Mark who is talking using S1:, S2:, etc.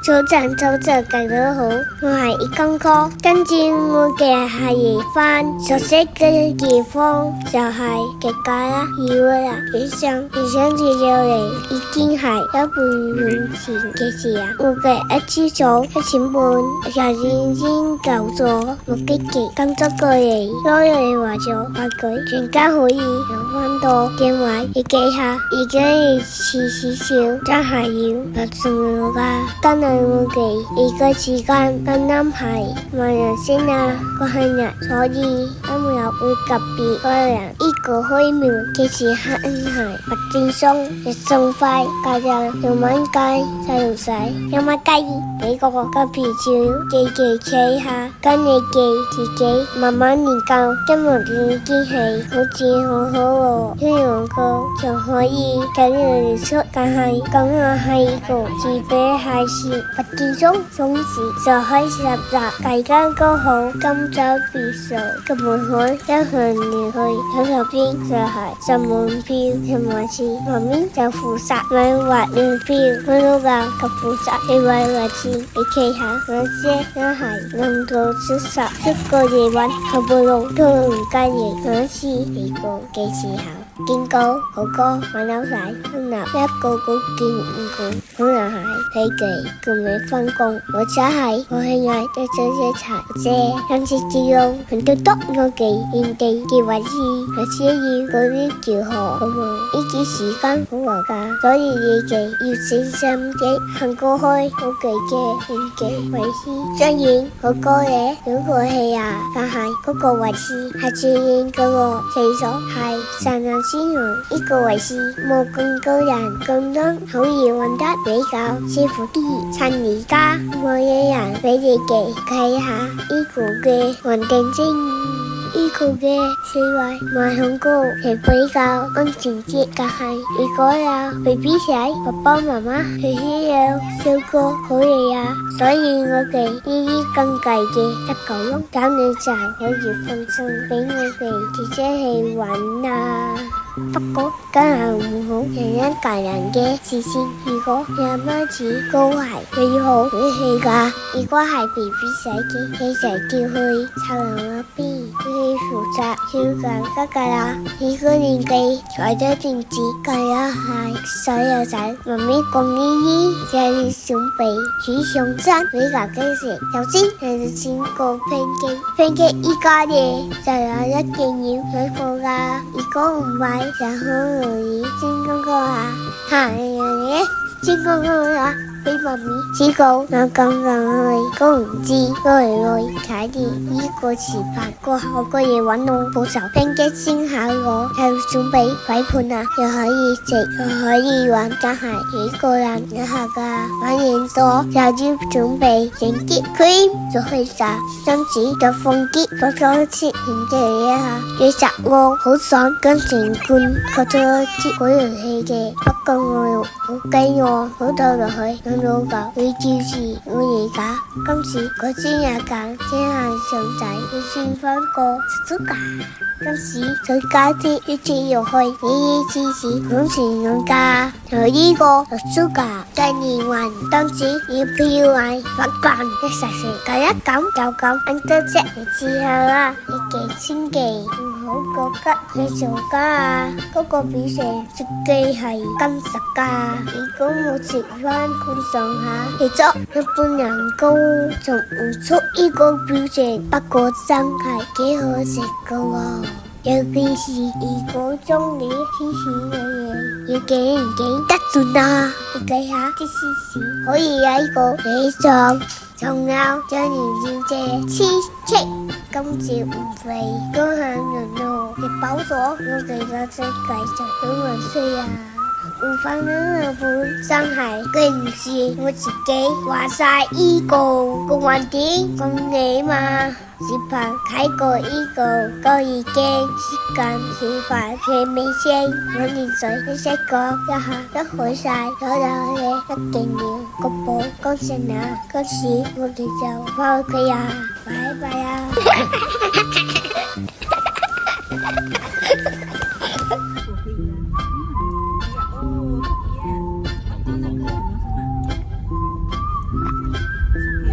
S1: 早晨大家好，我係葉金哥。跟住我嘅係夜翻，熟悉嘅地方就係嘅家啦。而我啦，以上住咗嚟已經係1半年前嘅事啊。我嘅一朝早1點半就已經夠咗目的地，跟咗過嚟，有人話咗話佢全家可以用翻到電話要記下，而家要遲少少，真係要發送我噶。今日我哋而家時間啱啱係萬人先啊個生日，所以今日會特別個人呢個開廟嘅時刻係白正鬆亦送快，加上2蚊雞細路仔1蚊雞，俾個皮照記企下，跟你記自己慢慢練夠，今日嘅天氣好似好好喎，吹陽光就可以緊要出，但係咁我係個自比係是白正鬆總時就開始入大家都好，今朝別墅嘅門口一向連去左手邊就係上門票，同埋是旁邊就負責買滑門票，我老豆就負責你買滑錢，你企下我姐都係弄到出個夜晚後半路都唔介意，我是你個幾時候見過好哥買樓仔，今日一個見5個，可能係佢哋仲未返工，或者係我係愛對姐茶姐，今次之中很多我嘅現地嘅位置，我需要嗰啲調和，好冇呢啲時間好話㗎，所以你哋要小心啲行過去，我哋嘅現地位置雖然好高嘅嗰個氣啊，但係嗰個位置係自然嗰個廁所係上人先用呢個位置，冇咁高人咁樣可以揾得比較舒服啲。趁而家冇嘢人俾你哋睇下呢個嘅環境先，呢個嘅四圍賣香膏係比較安全啲，但係如果有 BB 仔、爸爸媽媽佢需要照顧好嘢啊，所以我哋呢啲咁計嘅一個窿，咁你就可以放心俾我哋自己去玩啦。不過梗係唔好人一個人嘅視線，如果有媽子都係最好會去噶。如果係 BB 仔嘅，你就叫去湊人嗰邊，佢負責照顧得噶啦。呢個年紀在咗電子，梗係所有仔媽咪講呢啲，就要準備煮上餐俾大家食。首先係先個拼機依家嘢就有一件要水貨噶，如果唔係就好容易先嗰個行人嘅先嗰個俾媽咪知道，我咁去都唔知，都係去睇見呢個視頻過後個嘢揾我報仇，拼機先下我就準備擺盤啊，又可以食又可以玩，真係幾個人一下噶。玩完咗就要準備整啲 cream 就去炸，跟住就放啲多咗切完之後一下，其實我好想跟成罐嗰咗切嗰遊戲嘅，不過我又好驚我好到落去。老豆會照住我而家，今次我先有揀，先係上仔，要算翻個叔噶。今次再加啲一次入去，呢啲芝士好似我家，就呢個叔噶。第二環當時要票位發慣一實時，第一咁就咁按多隻嚟之後啦，你幾千幾唔好覺得你做家啊，嗰個表情設計係真實噶。如果我食翻佢上下，其實一般人都做唔出呢個表情，不過真係幾好食噶喎。尤其是如果中意芝士嘅嘢，要幾唔幾得順啊？你計下啲芝士可以有一個理想，仲有將年小姐黐戚，今次唔肥，都係人咯，你飽咗，我哋就再繼續咁樣衰啊！唔翻緊日本真係佢唔是我自己話晒呢個環境咁你嘛。視頻睇過呢個都已經時間視頻嘅尾聲，我連水都識講一下都開晒，所有嘢一定要確保乾淨啊！嗰時我哋就翻屋企啊，拜拜啊！
S2: Sakit.